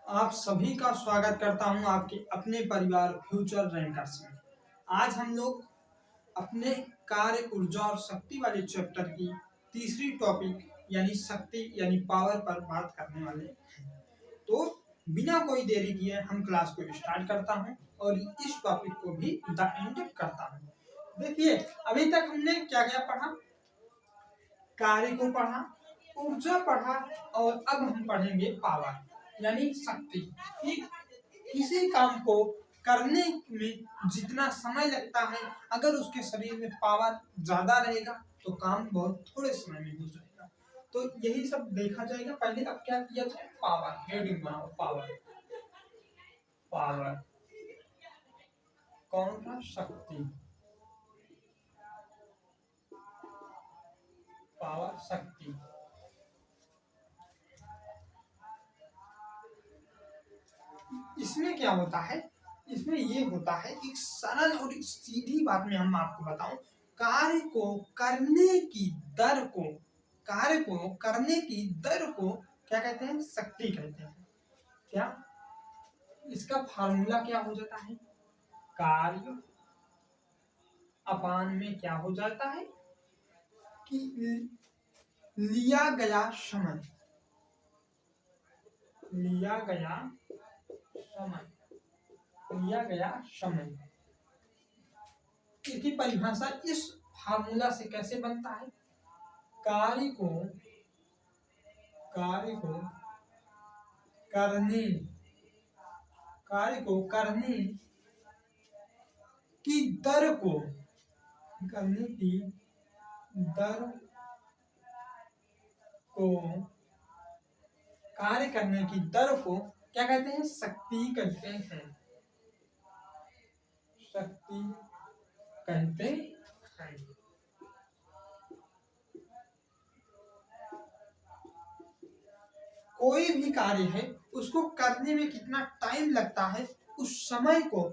आप सभी का स्वागत करता हूं आपके अपने परिवार फ्यूचर रैंकर्स में। आज हम लोग अपने कार्य ऊर्जा और शक्ति वाले चैप्टर की तीसरी टॉपिक यानी शक्ति यानी पावर पर बात करने वाले हैं। तो बिना कोई देरी किए हम क्लास को स्टार्ट करता हूं और इस टॉपिक को भी द एंड करता हूं। देखिए, अभी तक हमने क्या क्या पढ़ा। कार्य को पढ़ा, ऊर्जा पढ़ा और अब हम पढ़ेंगे पावर यानी शक्ति। कि किसी काम को करने में जितना समय लगता है, अगर उसके शरीर में पावर ज्यादा रहेगा तो काम बहुत थोड़े समय में हो जाएगा। तो यही सब देखा जाएगा। पहले अब क्या किया जाए, पावर हेडिंग बनाओ। पावर, पावर कौन था, शक्ति। पावर शक्ति। इसमें क्या होता है, इसमें ये होता है एक सरल और एक सीधी बात में हम आपको बताऊं, कार्य को करने की दर को, कार्य को करने की दर को क्या कहते हैं, शक्ति कहते हैं। क्या इसका फार्मूला क्या हो जाता है, कार्य अपान में क्या हो जाता है कि लिया गया समय, लिया गया समय, लिया गया समय। इसकी परिभाषा इस फार्मूला से कैसे बनता है, कार्य को करने, कार्य को करने की दर को, करने की दर को, कार्य करने की दर को क्या कहते हैं, शक्ति कहते हैं, शक्ति कहते हैं। कोई भी कार्य है उसको करने में कितना टाइम लगता है, उस समय को,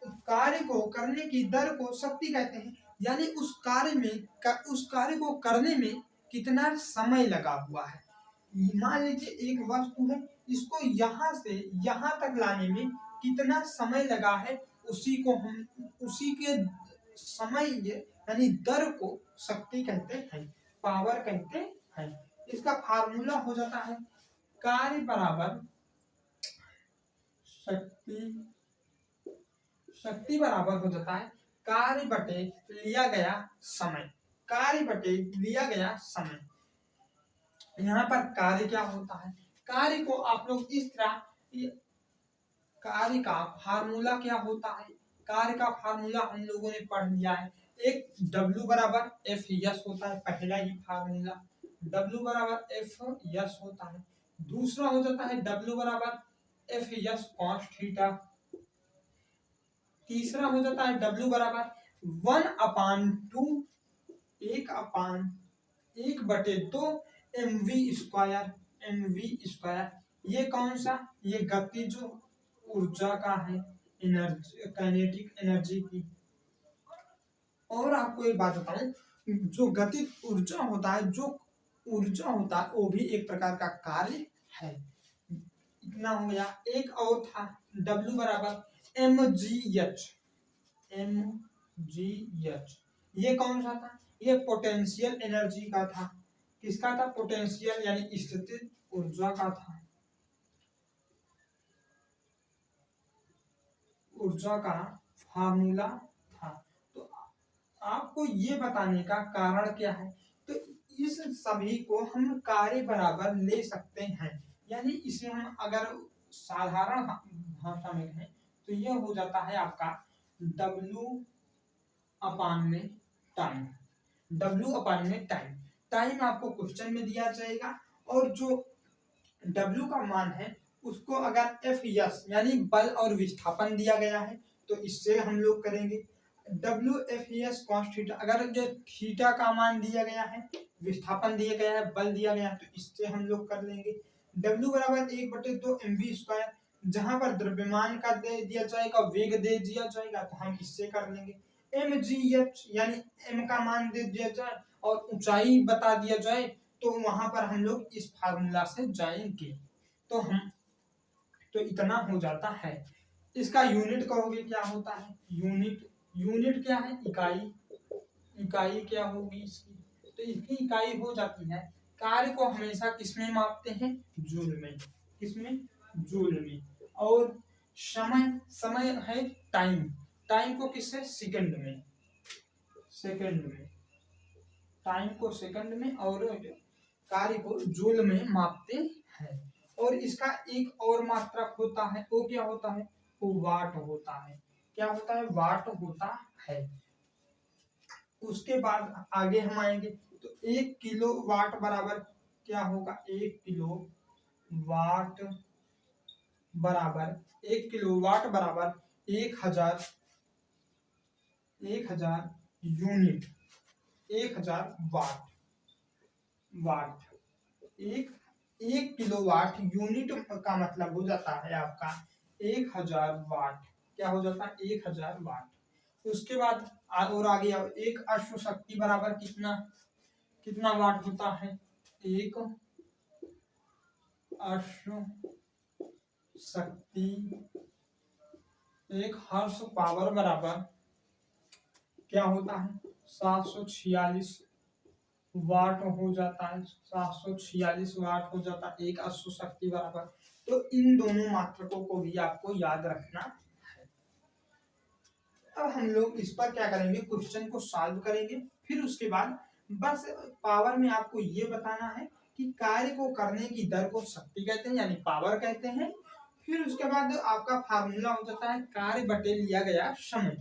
कार्य को करने की दर को शक्ति कहते हैं। यानी उस कार्य में उस कार्य को करने में कितना समय लगा हुआ है। मान लीजिए एक वस्तु है, इसको यहाँ से यहाँ तक लाने में कितना समय लगा है, उसी को हम, उसी के समय यानी दर को शक्ति कहते हैं, पावर कहते हैं। इसका फार्मूला हो जाता है कार्य बराबर शक्ति, शक्ति बराबर हो जाता है कार्य बटे लिया गया समय, कार्य बटे लिया गया समय। यहाँ पर कार्य क्या होता है, कार्य को आप लोग इस तरह, कार्य का फार्मूला क्या होता है, कार्य का फार्मूला हम लोगों ने पढ़ लिया है। एक W बराबर एफ यस होता है, पहला ही फार्मूला W बराबर एफ यस होता है। दूसरा हो जाता है W बराबर एफ यस कॉस थीटा। तीसरा हो जाता है W बराबर 1/2, 1/1/2 mv स्क्वायर, mv स्क्वायर। ये कौन सा, ये गतिज ऊर्जा का है, एनर्जी, काइनेटिक एनर्जी की। और आपको एक बात बताऊं, जो गतिज ऊर्जा होता है, जो ऊर्जा होता है वो भी एक प्रकार का कार्य है। इतना हो गया। एक और था W बराबर mgh, mgh। ये कौन सा था, ये पोटेंशियल एनर्जी का था। किसका था, पोटेंशियल यानी स्थितिज ऊर्जा का था, ऊर्जा का फार्मूला था। तो आपको ये बताने का कारण क्या है, तो इस सभी को हम कार्य बराबर ले सकते हैं। यानी इसे हम अगर साधारण भाषा में कहें तो यह हो जाता है आपका W अपान में टाइम, W अपान में टाइम। टाइम आपको क्वेश्चन में दिया जाएगा और जो W का मान है उसको अगर एफ यस यानी बल और विस्थापन दिया गया है तो इससे हम लोग करेंगे। W F S cos theta, अगर जो थीटा का मान दिया गया है, विस्थापन दिया गया है, बल दिया गया है, तो इससे हम लोग कर लेंगे। W बराबर 1/2 mv स्क्वायर, जहां पर द्रव्यमान का दे दिया जाएगा, वेग दे दिया जाएगा, तो हम इससे कर लेंगे। mgh यानी m का मान दे दिया जाए और ऊंचाई बता दिया जाए, तो वहां पर हम लोग इस फार्मूला से जाएंगे। तो हम तो इतना हो जाता है। इसका यूनिट कहोगे क्या होता है? यूनिट क्या है? इकाई क्या होगी इसकी? तो इसकी इकाई हो जाती है। कार्य को हमेशा किसमें मापते हैं? जूल में। किसमें? जूल में। और समय है टाइम को किससे? सेकंड में। टाइम को सेकंड में और कार्य को जूल में मापते हैं। और इसका एक और मात्रक होता है, वो क्या होता है? वो वाट होता है। क्या होता है? वाट होता है। उसके बाद आगे हम आएंगे तो 1 किलो वाट बराबर क्या होगा? 1 किलो वाट बराबर 1000 यूनिट। 1000 वाट। एक किलो वाट यूनिट का मतलब हो जाता है आपका 1000 वाट। क्या हो जाता है? 1000 वाट। उसके बाद और आगे आओ, एक अश्व शक्ति बराबर कितना वाट होता है? एक अश्व शक्ति, एक हॉर्स पावर बराबर क्या होता है? 746 वाट हो जाता है। 746 वाट हो जाता है एक अश्व शक्ति बराबर। तो इन दोनों मात्रकों को भी आपको याद रखना है। अब हम लोग इस पर क्या करेंगे? क्वेश्चन को सॉल्व करेंगे। फिर उसके बाद बस पावर में आपको ये बताना है कि कार्य को करने की दर को शक्ति कहते हैं, यानी पावर कहते हैं। फिर उसके बाद आपका फार्मूला हो जाता है कार्य बटे लिया गया समय।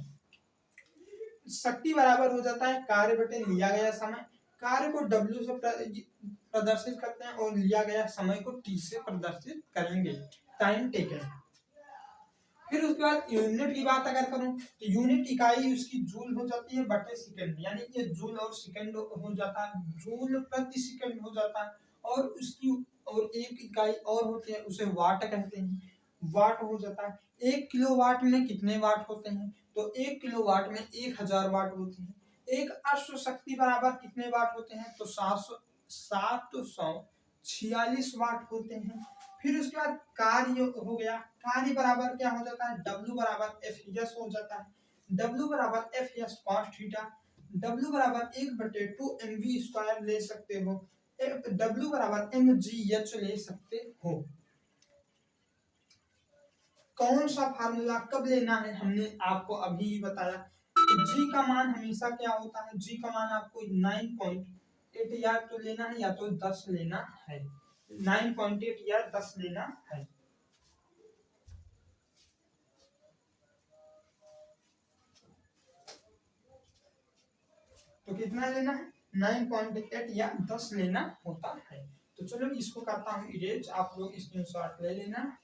शक्ति बराबर हो जाता है कार्य बटे लिया गया समय। कार्य को W से प्रदर्शित करते हैं और लिया गया समय को T से प्रदर्शित करेंगे, टाइम टेकन। फिर उसके बाद यूनिट की बात अगर करूं तो यूनिट इकाई उसकी जूल हो जाती है बटे सेकंड, यानी ये जूल और सेकंड हो जाता है, जूल प्रति सेकंड हो जाता है। और उसकी और एक इकाई और होती है, उसे वाट कहते हैं, वाट हो जाता है। 1 किलोवाट में कितने वाट होते हैं? तो 1 किलोवाट में 1000 वाट होते हैं। एक अश्व शक्ति बराबर कितने वाट होते हैं? तो 746 वाट होते हैं। फिर उसके बाद कार्य हो गया, कार्य बराबर क्या हो जाता है? W बराबर एफ एस हो जाता है। W बराबर F S cos theta. W बराबर 1/2 mv स्क्वायर ले सकते हो। W बराबर mgh ले सकते हो। कौन सा फार्मूला कब लेना है हमने आपको अभी बताया। G का मान हमेशा क्या होता है? G का मान आपको 9.8 या तो लेना है या तो 10 लेना है। 9.8 या 10 लेना है। तो कितना लेना है? 9.8 या 10 लेना होता है। तो चलो इसको करता हूँ इरेज, आप लोग स्क्रीनशॉट ले लेना।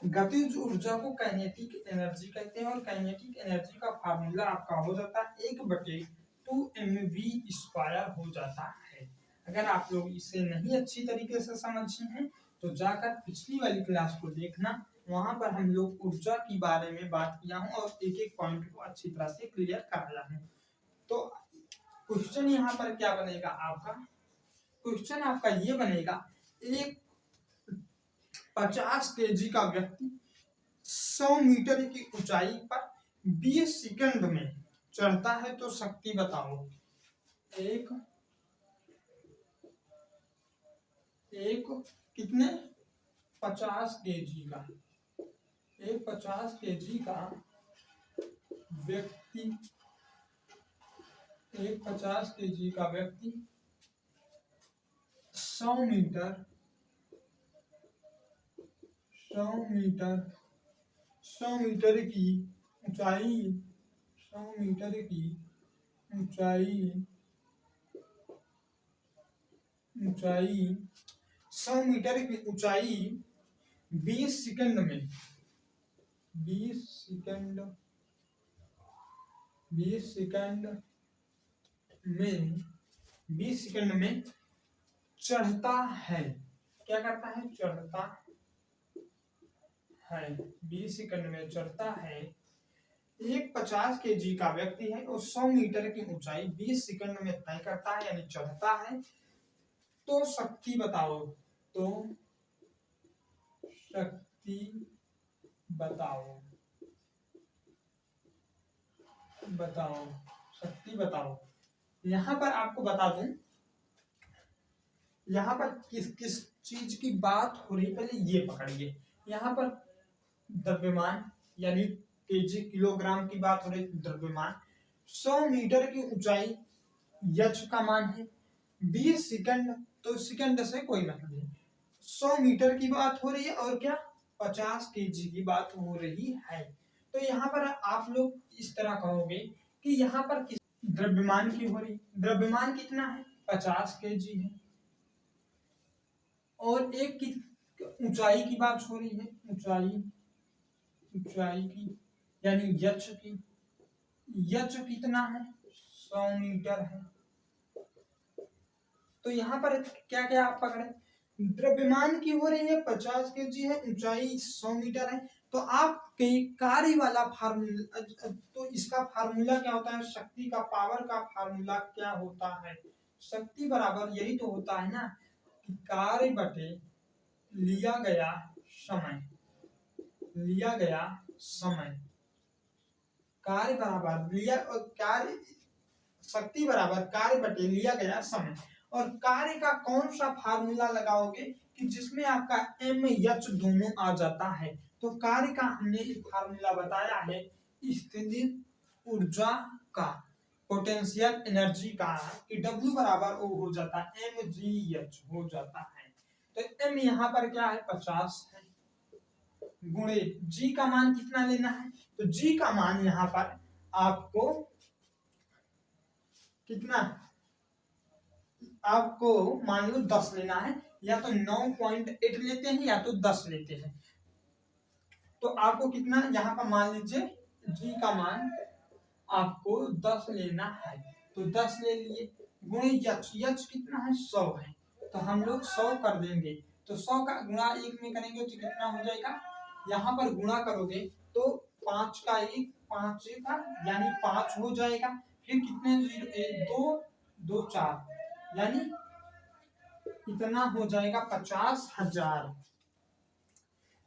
गतिज ऊर्जा को काइनेटिक एनर्जी कहते हैं और काइनेटिक एनर्जी का फार्मूला आपका हो जाता है 1/2 mv स्क्वायर हो जाता है। अगर आप लोग इसे नहीं अच्छी तरीके से समझे हैं तो जाकर पिछली वाली क्लास को देखना, वहां पर हम लोग ऊर्जा के बारे में बात किया हूं और एक एक पॉइंट को अच्छी तरह से क्लियर कराया है। तो क्वेश्चन यहाँ पर क्या बनेगा आपका? क्वेश्चन आपका ये बनेगा, एक 50 kg का व्यक्ति 100 मीटर की ऊंचाई पर 20 सेकंड में चढ़ता है तो शक्ति बताओ। एक कितने? 50 kg का, एक 50 kg का व्यक्ति, एक 50 kg का व्यक्ति 100 मीटर 100 मीटर की ऊंचाई 100 मीटर की ऊंचाई 100 मीटर की ऊंचाई 20 सेकंड में 20 सेकंड में 20 सेकंड में चढ़ता है। क्या करता है? चढ़ता है। 20 सेकंड में चढ़ता है। एक 50 केजी का व्यक्ति है और 100 मीटर की ऊंचाई 20 सेकंड में तय करता है, यानी चढ़ता है। तो शक्ति बताओ। तो शक्ति बताओ। बताओ शक्ति बताओ। यहाँ पर आपको बता दूं, यहाँ पर किस किस चीज की बात हो रही है, पहले ये पकड़िए। यहाँ पर द्रव्यमान यानी केजी किलोग्राम की बात हो रही है। द्रव्यमान 100 मीटर की ऊंचाई यच का मान है। 20 सेकंड, तो सेकंड से कोई मतलब नहीं। 100 मीटर की बात हो रही है और क्या 50 केजी की बात हो रही है। तो यहाँ पर आप लोग इस तरह कहोगे कि यहाँ पर किस द्रव्यमान की हो रही। द्रव्यमान कितना है? 50 केजी है। और एक की ऊंचाई की बात हो रही है। ऊंचाई की यानी यच की। यच कितना है? 100 मीटर है। तो यहाँ पर क्या क्या आप पकड़े? द्रव्यमान की हो रही है 50 केजी है, ऊंचाई 100 मीटर है। तो आपके कार्य वाला फार्मूला, तो इसका फार्मूला क्या होता है? शक्ति का, पावर का फार्मूला क्या होता है? शक्ति बराबर यही तो होता है ना कि कार्य बटे लिया गया समय। लिया गया समय। कार्य बराबर लिया, और कार्य शक्ति बराबर कार्य बटे लिया गया समय। और कार्य का कौन सा फार्मूला लगाओगे कि जिसमें आपका एम एच दोनों आ जाता है? तो कार्य का हमने एक फार्मूला बताया है, स्थितिज ऊर्जा का, पोटेंशियल एनर्जी का, कि W बराबर O हो जाता है mgh हो जाता है। तो m यहाँ पर क्या है? 50 है, गुणे g का मान कितना लेना है? तो g का मान यहाँ पर आपको कितना, आपको मान लो 10 लेना है, या तो 9.8 लेते हैं या तो 10 लेते हैं। तो आपको कितना यहाँ पर मान लीजिए g का मान आपको 10 लेना है, तो 10 ले लिए, गुणे यच कितना है? 100 है। तो हम लोग 100 कर देंगे। तो 100 का गुणा 1 में करेंगे तो कितना हो जाएगा? यहाँ पर गुणा करोगे तो 5 का 1, 5 का यानी 5 हो जाएगा। फिर कितने 2 2 4, यानी कितना हो जाएगा? 50,000।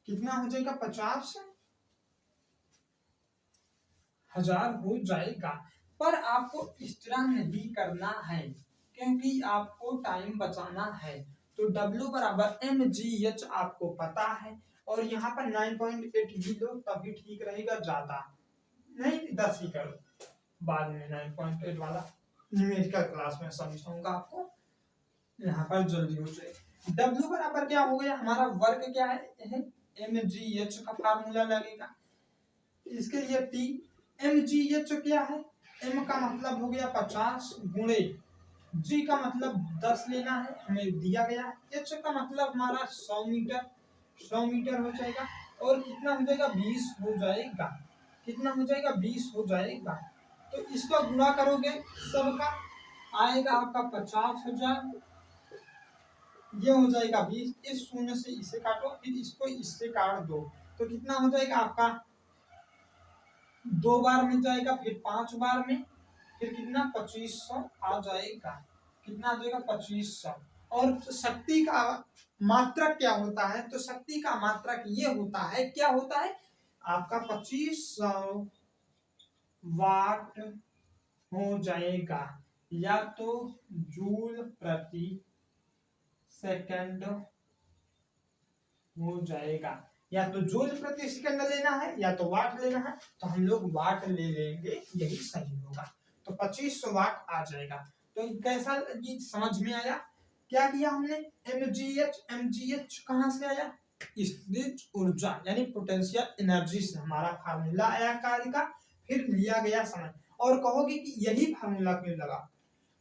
कितना हो जाएगा? 50,000 हो जाएगा। पर आपको इस तरह नहीं करना है, क्योंकि आपको टाइम बचाना है। तो W बराबर mgh आपको पता है, और यहाँ पर 9.8 भी लो तभी ठीक रहेगा, ज्यादा नहीं 10 ही करो, बाद में 9.8 वाला न्यूमेरिकल क्लास में समझाऊंगा आपको, यहाँ पर जल्दी हो जाए। W बराबर क्या हो गया? हमारा वर्क क्या है? mgh का फार्मूला लगेगा। इसके लिए T, mgh क्या है? m का मतलब हो गया 50 गुणे g का मतलब 10 लेना है, हमें दिया गया है। h का मतलब हमारा 100 मीटर, 100 मीटर हो जाएगा। और कितना हो जाएगा? 20 हो जाएगा। कितना हो जाएगा? 20 हो जाएगा। तो इसका गुणा करोगे सबका, आएगा आपका 50,000। ये हो जाएगा 20, इस शून्य से इसे काटो, फिर इसको इससे काट दो, तो कितना हो जाएगा आपका? 2 बार में जाएगा, फिर 5 बार में, फिर कितना? 2500 आ जाएगा। कितना आ जाएगा? 2500। और शक्ति का मात्रक क्या होता है? तो शक्ति का मात्रक ये होता है, क्या होता है आपका? 2500 वाट हो जाएगा, या तो जूल प्रति सेकंड हो जाएगा। या तो जूल प्रति सेकंड लेना है या तो वाट लेना है, तो हम लोग वाट ले लेंगे, यही सही होगा। तो 2500 वाट आ जाएगा। तो कैसा ये समझ में आया? क्या किया हमने? mgh कहां से आया? स्थितिज ऊर्जा यानी पोटेंशियल एनर्जी से हमारा फार्मूला आया कार्य का, फिर लिया गया समय। और कहोगे कि यही फार्मूला क्यों लगा?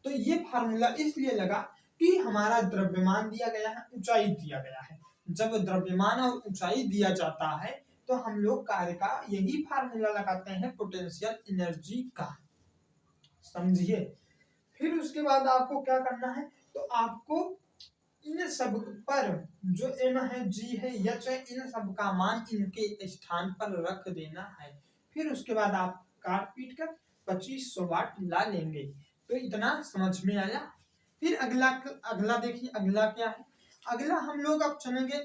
तो ये फार्मूला इसलिए लगा कि हमारा द्रव्यमान दिया गया है, ऊंचाई दिया गया है। जब द्रव्यमान और ऊंचाई दिया जाता है तो हम लोग कार्य का यही फार्मूला लगाते हैं, पोटेंशियल एनर्जी का। समझिए। फिर उसके बाद आपको क्या करना है, तो आपको इन सब पर जो एम है, जी है, एच है, इन सब का मान इनके स्थान पर रख देना है। फिर उसके बाद आप काट पीट कर 2500 वाट ला लेंगे। तो इतना समझ में आया। फिर अगला अगला देखिए, अगला क्या है। अगला हम लोग अब चलेंगे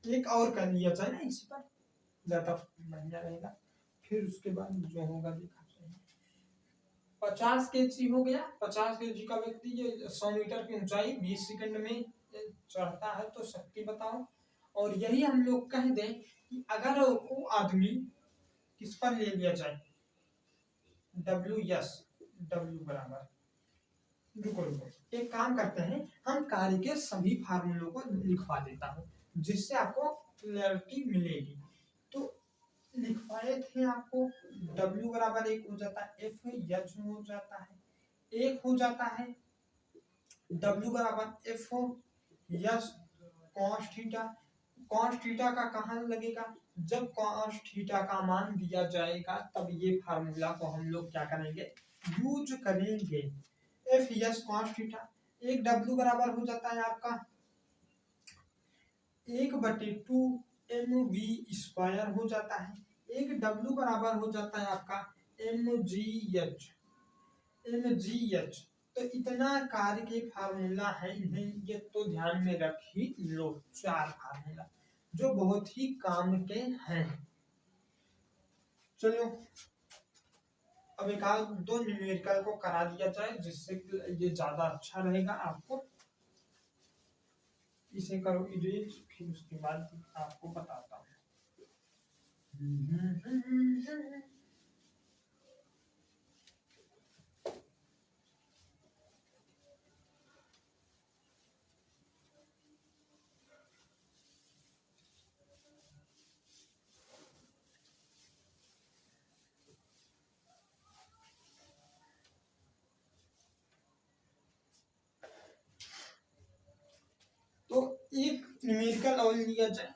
एक और कर लिया जाए ना, इसी पर ज्यादा बढ़िया रहेगा। फिर उसके बाद जो होगा देखा जाएगा। 50 kg हो गया। 50 kg का व्यक्ति ये 100 मीटर की ऊंचाई 20 सेकंड में चढ़ता है, तो शक्ति बताओ। और यही हम लोग कह दें कि अगर वो आदमी किस पर ले लिया जाए, डब्ल्यू एस, डब्ल्यू बराबर, रुको रुको, एक काम करते हैं, हम कार्य के सभी फार्मूलों को लिखवा देता हूँ जिससे आपको क्लैरिटी मिलेगी। तो लिखवाए थे आपको, W बराबर 1 हो जाता है, F एच हो जाता है, 1 हो जाता है, W बराबर F yes cos theta. Cos theta का कहाँ लगेगा, जब कॉस थीटा का मान दिया जाएगा तब ये फार्मूला को हम लोग क्या करेंगे, यूज करेंगे। F यस कॉस थीटा, एक W बराबर हो जाता है आपका 1/2 mv² हो जाता है। एक W बराबर हो जाता है आपका mgh, mgh। तो इतना कार्य के फार्मूला है, इन्हें ये तो ध्यान में रख ही लो, 4 फार्मूला जो बहुत ही काम के हैं। चलो अब एक आध दो न्यूमेरिकल को करा दिया जाए जिससे ये ज्यादा अच्छा रहेगा आपको। इसे करो इरेज, फिर उसके बाद आपको बताता हूँ। तो एक न्यूमेरिकल और लिया जाए,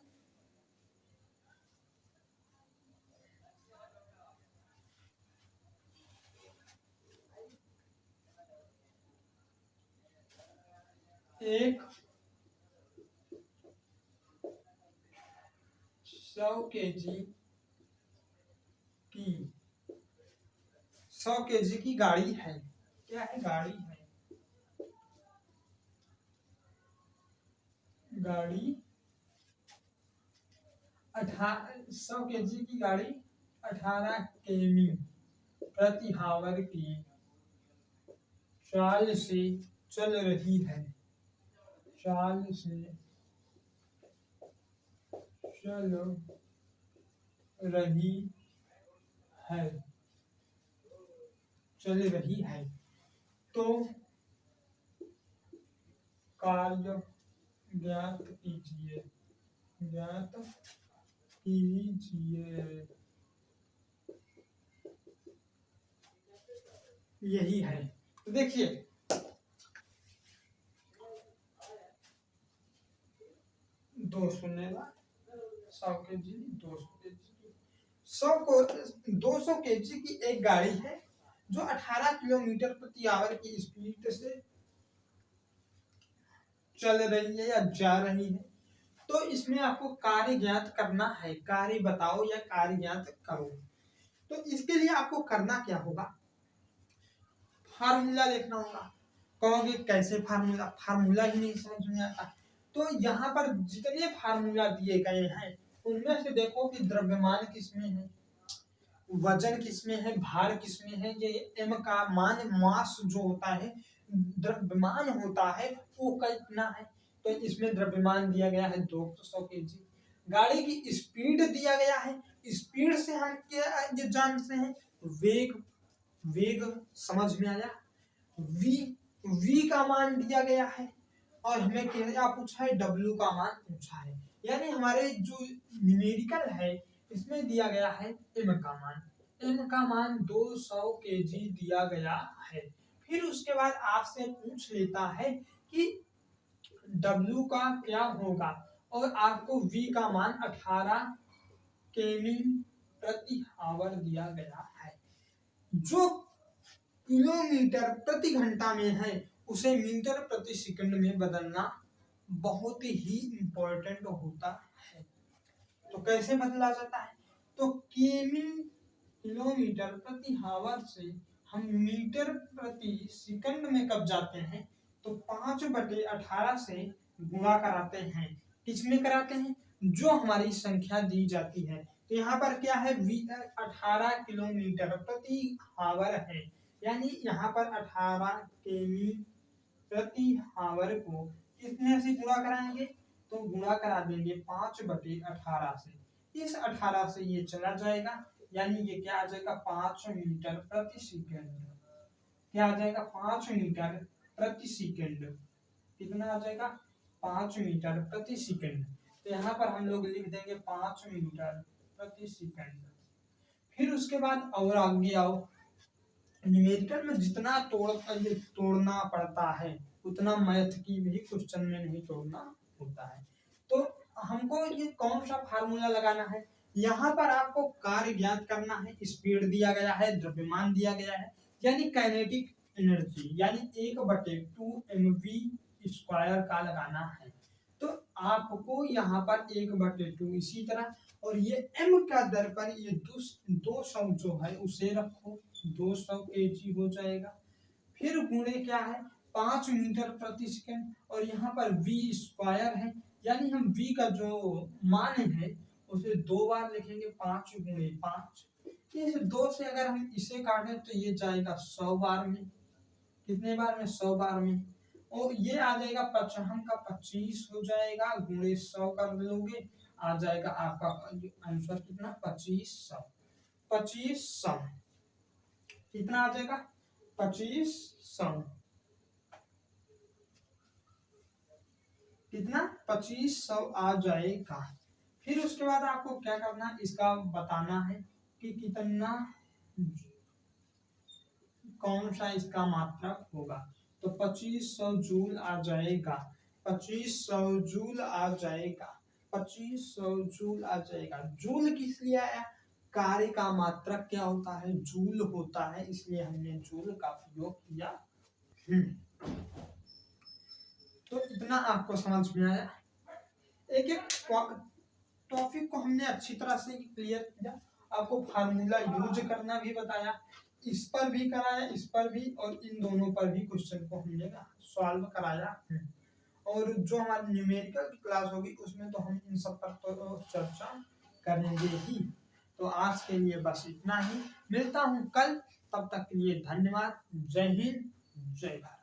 एक 100 kg की 100 kg की गाड़ी है। क्या है, गाड़ी है, गाड़ी 100 kg की गाड़ी 18 किमी प्रति हावर की चाल से चल रही है, चाल से चल रही है, चल रही है। तो कार्य ज्ञात कीजिए, ज्ञात कीजिए, यही है। तो देखिए 200 100 kg, 200 kg, 200 kg की एक गाड़ी है जो 18 किलोमीटर प्रति आवर की स्पीड से चल रही है या जा रही है। तो इसमें आपको कार्य ज्ञात करना है, कार्य बताओ या कार्य ज्ञात करो। तो इसके लिए आपको करना क्या होगा, फार्मूला देखना होगा। कहोगे कैसे फार्मूला, फार्मूला ही नहीं समझ में आता। तो यहाँ पर जितने फार्मूला दिए गए हैं उनमें से देखो कि द्रव्यमान किसमें है, वजन किसमें है, भार किसमें है, ये एम का मान, मास जो होता है, द्रव्यमान होता है वो कितना है। तो इसमें द्रव्यमान दिया गया है 200 kg। गाड़ी की स्पीड दिया गया है, स्पीड से हम क्या ये जानते हैं, वेग, वेग समझ में आया। v, v का मान दिया गया है और हमें क्या पूछा है, w का मान पूछा है। यानी हमारे जो न्यूमेरिकल है इसमें दिया गया है m का मान, m का मान 200 kg दिया गया है। फिर उसके बाद आपसे पूछ लेता है कि w का क्या होगा, और आपको V का मान 18 केमी प्रति आवर दिया गया है। जो किलोमीटर प्रति घंटा में है उसे मीटर प्रति सेकंड में बदलना बहुत ही इम्पोर्टेंट होता है। तो कैसे बदला जाता है? तो केमी किलोमीटर प्रति आवर से हम मीटर प्रति सेकंड में कब जाते हैं? तो 5/18 से गुणा कराते हैं। किसमें कराते हैं? जो हमारी संख्या दी जाती है। तो यहाँ पर क्या है? 18 किलोमीटर प्रति आवर है, यानी यहाँ पर 18 केमी प्रति आवर को कितने से गुणा कराएंगे? तो गुणा करा देंगे 5/18 से। इस 18 से ये चला जाएगा, यानी ये क्या आ जाएगा? 5 मीटर प्रति सेकंड। क्या आ जाएगा? 5 मीटर प्रति सेकंड। कितना आ जाएगा? 5 मीटर प्रति सेकंड। तो यहाँ पर हम लोग लिख देंगे 5 मीटर प्रति सेकंड। फिर उसके बाद और आगे आओ, न्यूमेरिकल में जितना तोड़ना पड़ता है उतना मैथ की भी क्वेश्चन में नहीं तोड़ना होता है। तो हमको ये कौन सा फार्मूला लगाना है? यहाँ पर आपको कार्य ज्ञात करना है, स्पीड दिया गया है, द्रव्यमान दिया गया है, यानी काइनेटिक एनर्जी, यानी 1/2 mv² का लगाना है। तो आपको यहाँ पर 1/2 इसी तरह, और ये m का दर पर ये 200 जो है उसे रखो, 200 kg हो जाएगा। फिर गुणे क्या है? 5 मीटर प्रति सेकंड, और यहाँ पर v² है, यानी हम v का जो मान है उसे 2 बार लिखेंगे, 5 गुणे 5। इस 2 से अगर हम इसे काटें तो ये जाएगा 100 बार में। कितने बार में? 100 बार में। और ये आ जाएगा 55 का 25 हो जाएगा, गुणे 100 कर लोगे, आ जाएगा आपका आंसर कितना? 2500। 2500 कितना आ जाएगा? 2500। कितना? 2500 आ जाएगा। फिर उसके बाद आपको क्या करना है? इसका बताना है कि कितना, कौन सा इसका मात्रक होगा। तो 2500 जूल आ जाएगा, 2500 जूल आ जाएगा, 2500 जूल आ जाएगा। जूल किस लिए आया? कार्य का मात्रक क्या होता है? जूल होता है, इसलिए हमने जूल का प्रयोग किया। तो इतना आपको समझ में आया। एक एक टॉपिक को हमने अच्छी तरह से क्लियर किया, आपको फार्मूला यूज करना भी बताया, इस पर भी कराया, इस पर भी, और इन दोनों पर भी क्वेश्चन को हमने सॉल्व कराया। और जो हमारी न्यूमेरिकल की क्लास होगी उसमें तो हम इन सब पर तो चर्चा करेंगे ही। तो आज के लिए बस इतना ही, मिलता हूँ कल, तब तक के लिए धन्यवाद। जय हिंद, जय भारत।